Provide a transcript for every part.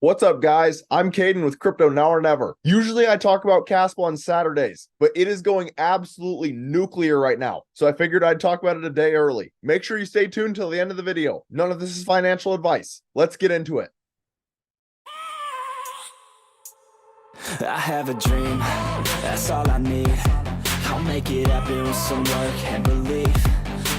What's up, guys? I'm Caden with Crypto Now or Never. Usually I talk about Kaspa on Saturdays, but it is going absolutely nuclear right now. So I figured I'd talk about it a day early. Make sure you stay tuned till the end of the video. None of this is financial advice. Let's get into it. I have a dream, that's all I need. I'll make it happen with some work and belief.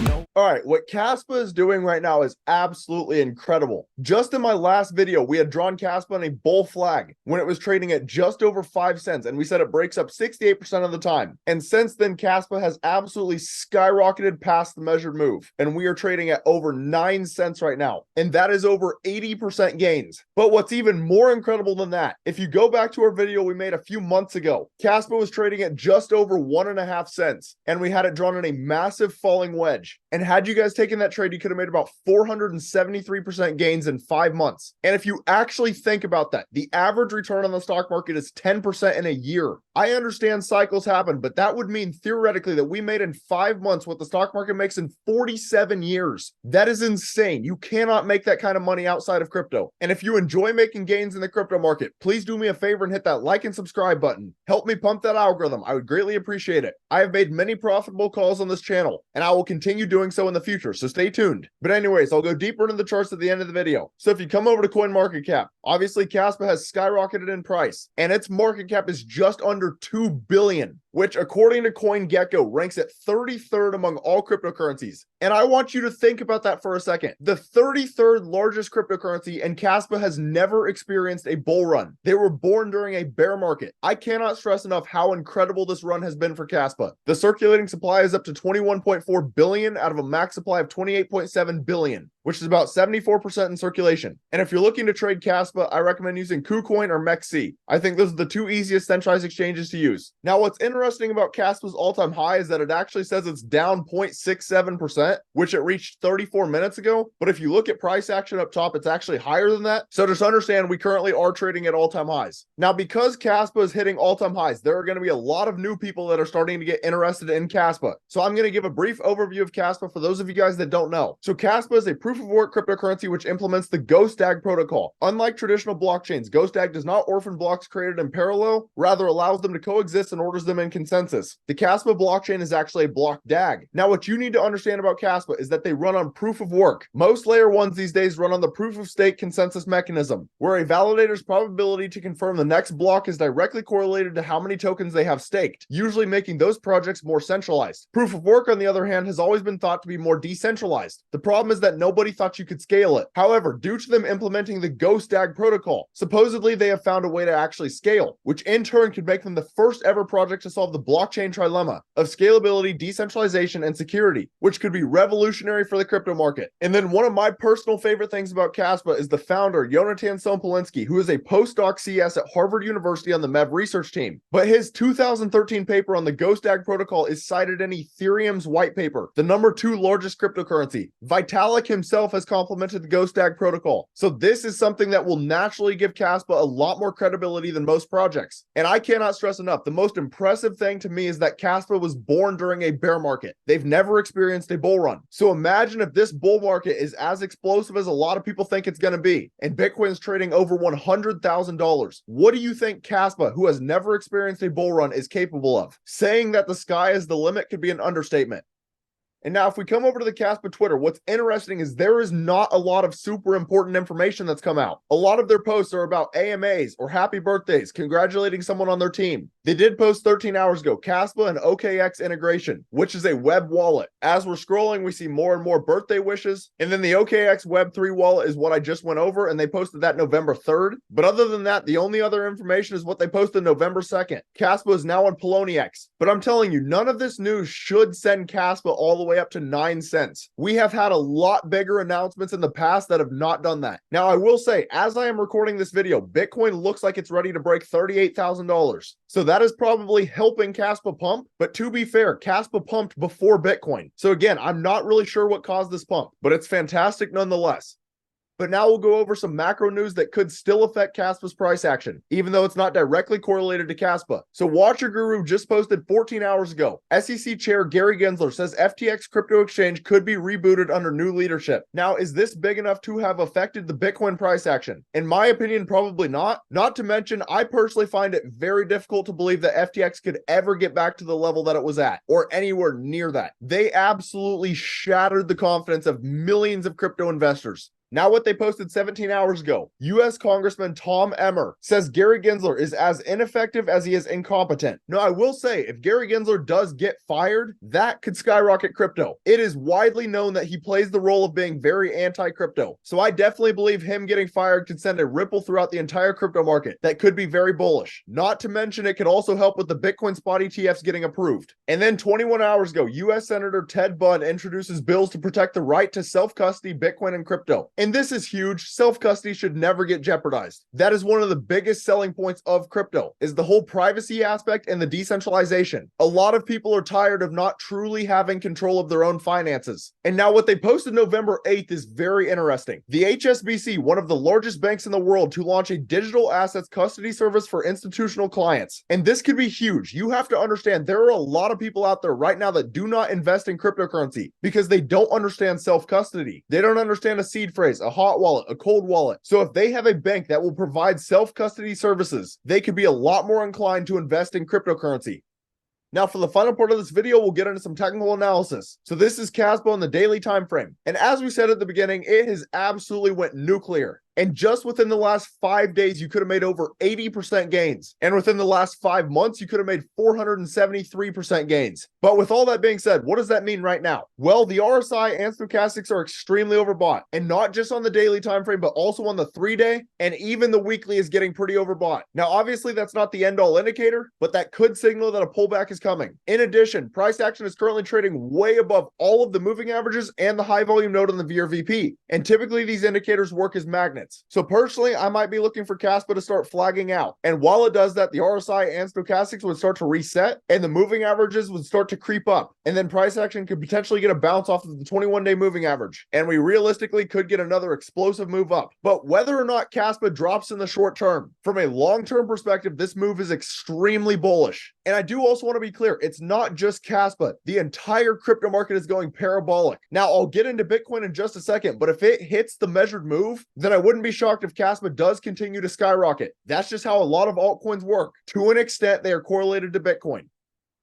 No. All right, what Kaspa is doing right now is absolutely incredible. Just in my last video, we had drawn Kaspa on a bull flag when it was trading at just over 5 cents, and we said it breaks up 68% of the time. And since then, Kaspa has absolutely skyrocketed past the measured move, and we are trading at over 9 cents right now, and that is over 80% gains. But what's even more incredible than that, if you go back to our video we made a few months ago, Kaspa was trading at just over 1.5 cents, and we had it drawn in a massive falling wedge. And had you guys taken that trade, you could have made about 473% gains in 5 months. And if you actually think about that, the average return on the stock market is 10% in a year. I understand cycles happen, but that would mean theoretically that we made in 5 months what the stock market makes in 47 years. That is insane. You cannot make that kind of money outside of crypto. And if you enjoy making gains in the crypto market, please do me a favor and hit that like and subscribe button. Help me pump that algorithm. I would greatly appreciate it. I have made many profitable calls on this channel, and I will continue doing so in the future, so stay tuned. But anyways, I'll go deeper into the charts at the end of the video. So if you come over to CoinMarketCap, obviously Kaspa has skyrocketed in price, and its market cap is just under 2 billion, which according to CoinGecko ranks at 33rd among all cryptocurrencies. And I want you to think about that for a second. The 33rd largest cryptocurrency, and Kaspa has never experienced a bull run. They were born during a bear market. I cannot stress enough how incredible this run has been for Kaspa. The circulating supply is up to 21.4 billion out of a max supply of 28.7 billion, which is about 74% in circulation. And if you're looking to trade Kaspa, I recommend using KuCoin or MEXC. I think those are the two easiest centralized exchanges to use. Now, what's interesting about Kaspa's all-time high is that it actually says it's down 0.67%, which it reached 34 minutes ago. But if you look at price action up top, it's actually higher than that. So just understand we currently are trading at all-time highs. Now, because Kaspa is hitting all-time highs, there are going to be a lot of new people that are starting to get interested in Kaspa. So I'm going to give a brief overview of Kaspa for those of you guys that don't know. So Kaspa is a proof-of-work cryptocurrency which implements the GhostDAG protocol. Unlike traditional blockchains, GhostDAG does not orphan blocks created in parallel, rather allows them to coexist and orders them in consensus. The Kaspa blockchain is actually a block DAG. Now, what you need to understand about Kaspa is that they run on proof of work. Most layer ones these days run on the proof of stake consensus mechanism, where a validator's probability to confirm the next block is directly correlated to how many tokens they have staked, usually making those projects more centralized. Proof of work, on the other hand, has always been thought to be more decentralized. The problem is that nobody thought you could scale it. However, due to them implementing the GhostDAG protocol, supposedly they have found a way to actually scale, which in turn could make them the first ever project to solve the blockchain trilemma of scalability, decentralization, and security, which could be revolutionary for the crypto market. And then one of my personal favorite things about Kaspa is the founder, Jonathan Sopolinsky, who is a postdoc CS at Harvard University on the MEV research team. But his 2013 paper on the GhostDAG protocol is cited in Ethereum's white paper, the #2 largest cryptocurrency. Vitalik himself has complimented the GhostDAG protocol. So this is something that will naturally give Kaspa a lot more credibility than most projects. And I cannot stress enough, the most impressive thing to me is that Kaspa was born during a bear market. They've never experienced a bull run. So imagine if this bull market is as explosive as a lot of people think it's going to be, and Bitcoin's trading over $100,000. What do you think Kaspa, who has never experienced a bull run, is capable of? Saying that the sky is the limit could be an understatement. And now if we come over to the Kaspa Twitter, what's interesting is there is not a lot of super important information that's come out. A lot of their posts are about AMAs or happy birthdays, congratulating someone on their team. They did post 13 hours ago, Kaspa and OKX integration, which is a web wallet. As we're scrolling, we see more and more birthday wishes. And then the OKX Web3 wallet is what I just went over, and they posted that November 3rd. But other than that, the only other information is what they posted November 2nd. Kaspa is now on Poloniex. But I'm telling you, none of this news should send Kaspa all the way up to 9 cents. We have had a lot bigger announcements in the past that have not done that. Now, I will say, as I am recording this video, Bitcoin looks like it's ready to break $38,000. So that is probably helping Kaspa pump. But to be fair, Kaspa pumped before Bitcoin. So again, I'm not really sure what caused this pump, but it's fantastic nonetheless. But now we'll go over some macro news that could still affect Kaspa's price action, even though it's not directly correlated to Kaspa. So Watcher Guru just posted 14 hours ago. SEC Chair Gary Gensler says FTX crypto exchange could be rebooted under new leadership. Now, is this big enough to have affected the Bitcoin price action? In my opinion, probably not. Not to mention, I personally find it very difficult to believe that FTX could ever get back to the level that it was at, or anywhere near that. They absolutely shattered the confidence of millions of crypto investors. Now what they posted 17 hours ago. U.S. Congressman Tom Emmer says Gary Gensler is as ineffective as he is incompetent. Now I will say, if Gary Gensler does get fired, that could skyrocket crypto. It is widely known that he plays the role of being very anti-crypto. So I definitely believe him getting fired could send a ripple throughout the entire crypto market that could be very bullish. Not to mention it could also help with the Bitcoin spot ETFs getting approved. And then 21 hours ago, U.S. Senator Ted Budd introduces bills to protect the right to self-custody Bitcoin and crypto. And this is huge. Self-custody should never get jeopardized. That is one of the biggest selling points of crypto, is the whole privacy aspect and the decentralization. A lot of people are tired of not truly having control of their own finances. And now what they posted November 8th is very interesting. The HSBC, one of the largest banks in the world, to launch a digital assets custody service for institutional clients. And this could be huge. You have to understand there are a lot of people out there right now that do not invest in cryptocurrency because they don't understand self-custody. They don't understand a seed phrase, a hot wallet, a cold wallet. So if they have a bank that will provide self-custody services, they could be a lot more inclined to invest in cryptocurrency. Now for the final part of this video, we'll get into some technical analysis. So this is Kaspa on the daily time frame. And as we said at the beginning, it has absolutely went nuclear. And just within the last 5 days, you could have made over 80% gains. And within the last 5 months, you could have made 473% gains. But with all that being said, what does that mean right now? Well, the RSI and stochastics are extremely overbought. And not just on the daily time frame, but also on the 3-day. And even the weekly is getting pretty overbought. Now, obviously, that's not the end-all indicator, but that could signal that a pullback is coming. In addition, price action is currently trading way above all of the moving averages and the high volume node on the VRVP. And typically, these indicators work as magnets. So personally, I might be looking for Kaspa to start flagging out. And while it does that, the RSI and stochastics would start to reset and the moving averages would start to creep up. And then price action could potentially get a bounce off of the 21-day moving average. And we realistically could get another explosive move up. But whether or not Kaspa drops in the short term, from a long-term perspective, this move is extremely bullish. And I do also want to be clear, it's not just Kaspa. The entire crypto market is going parabolic. Now, I'll get into Bitcoin in just a second, but if it hits the measured move, then I wouldn't be shocked if Kaspa does continue to skyrocket. That's just how a lot of altcoins work. To an extent, they are correlated to Bitcoin.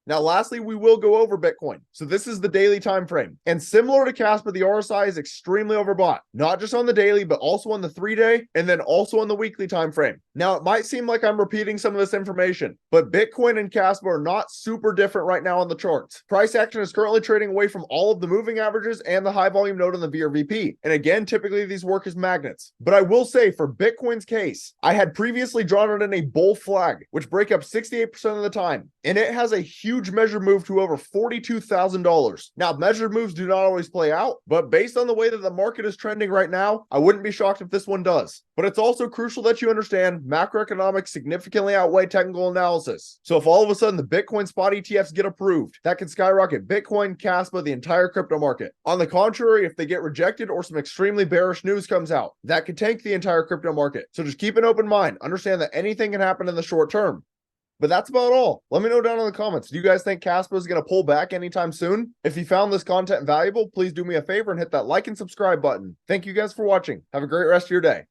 Now, lastly, we will go over Bitcoin. So this is the daily time frame. And similar to Kaspa, the RSI is extremely overbought, not just on the daily, but also on the 3-day and then also on the weekly time frame. Now, it might seem like I'm repeating some of this information, but Bitcoin and Kaspa are not super different right now on the charts. Price action is currently trading away from all of the moving averages and the high volume node on the VRVP. And again, typically these work as magnets. But I will say for Bitcoin's case, I had previously drawn it in a bull flag, which break up 68% of the time. And it has a huge measured move to over $42,000. Now, measured moves do not always play out, but based on the way that the market is trending right now, I wouldn't be shocked if this one does. But it's also crucial that you understand macroeconomics significantly outweigh technical analysis. So if all of a sudden the Bitcoin spot ETFs get approved, that could skyrocket Bitcoin, Kaspa, the entire crypto market. On the contrary, if they get rejected or some extremely bearish news comes out, that could tank the entire crypto market. So just keep an open mind. Understand that anything can happen in the short term. But that's about all. Let me know down in the comments. Do you guys think Kaspa is going to pull back anytime soon? If you found this content valuable, please do me a favor and hit that like and subscribe button. Thank you guys for watching. Have a great rest of your day.